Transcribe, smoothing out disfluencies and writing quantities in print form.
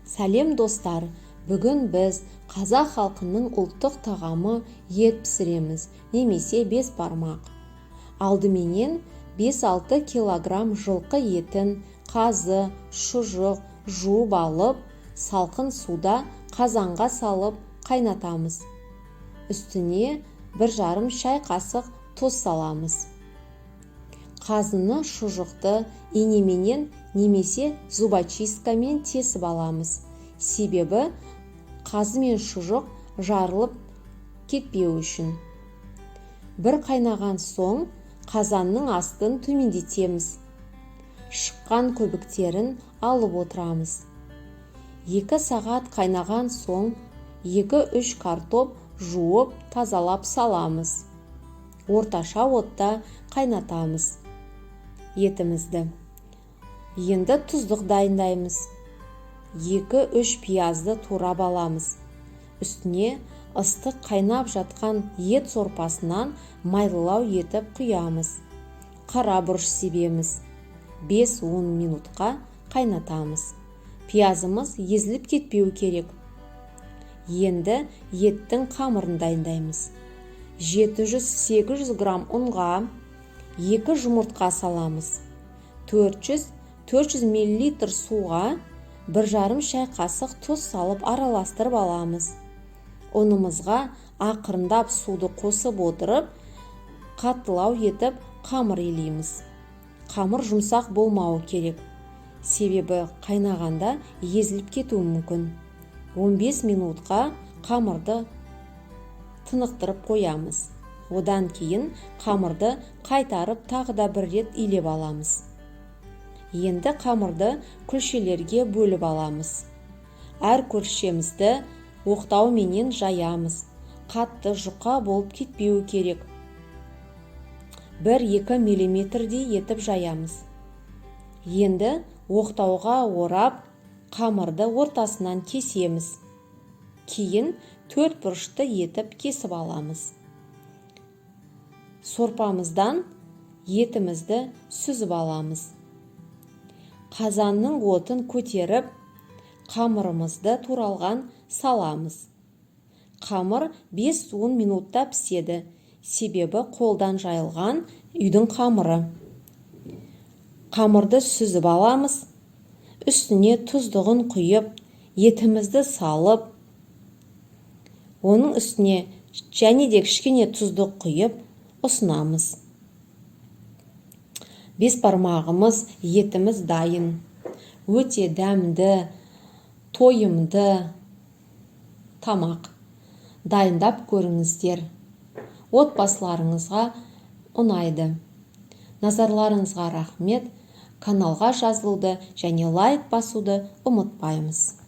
Сәлем достар, бүгін біз қазақ халқының ұлттық тағамы ет пісіреміз, немесе бес бармақ. Алдыменен 5-6 килограмм жылқы етін қазы, шұжық, жуып алып, салқын суда қазанға салып қайнатамыз. Үстіне 1,5 шай қасық тұз саламыз. Қазыны, шұжықты инеменен немесе зубочисткамен тесіп аламыз. Себебі қазы мен шұжық жарылып кетпеу үшін. Бір қайнаған соң қазанның астын төмендетеміз. Шыққан көбіктерін алып отырамыз. 2 сағат қайнаған соң 2-3 картоп жуып тазалап саламыз. Орташа отта қайнатамыз етімізді. Енді тұздық дайындаймыз. 2-3 пиязды турап аламыз. Үстіне ыстық қайнап жатқан ет сорпасынан майлылау етіп құямыз. Қара бұрыш себеміз. 5-10 минутқа қайнатамыз. Пиязымыз езіліп кетпеу керек. Енді еттің қамырын дайындаймыз. 700-800 грамм ұнға 2 жұмыртқа саламыз. 400 мл суға 1,5 шай қасық тұз салып араластырып аламыз. Ұнымызға ақырындап суды қосып отырып, қаттылау етіп қамыр илейміз. Қамыр жұмсақ болмауы керек. Себебі қайнағанда езіліп кетуі мүмкін. 15 минутқа қамырды тынықтырып қоямыз. Одан кейін қамырды қайтарып тағы да бір рет илеп аламыз. Енді қамырды күлшелерге бөліп аламыз. Әр күлшемізді оқтауменен жаямыз. Қатты жұқа болып кетпеу керек. 1-2 мм-дей етіп жаямыз. Енді оқтауға орап, қамырды ортасынан кесеміз. Кейін 4 бұрышты етіп кесіп аламыз. Сорпамыздан етімізді сүзіп аламыз. Қазанның отын көтеріп, қамырымызды туралған саламыз. Қамыр 5-10 минутта піседі, себебі қолдан жайылған үйдің қамыры. Қамырды сүзіп аламыз. Үстіне тұздығын құйып, етімізді салып, оның үстіне және де кішкене тұздық құйып ұсынамыз. Бес бармағымыз, етіміз дайын. Өте дәмді, тойымды тамақ. Дайындап көріңіздер. Отбасыларыңызға ұнайды. Назарларыңызға рахмет. Каналға жазылуды және лайк басуды ұмытпаймыз.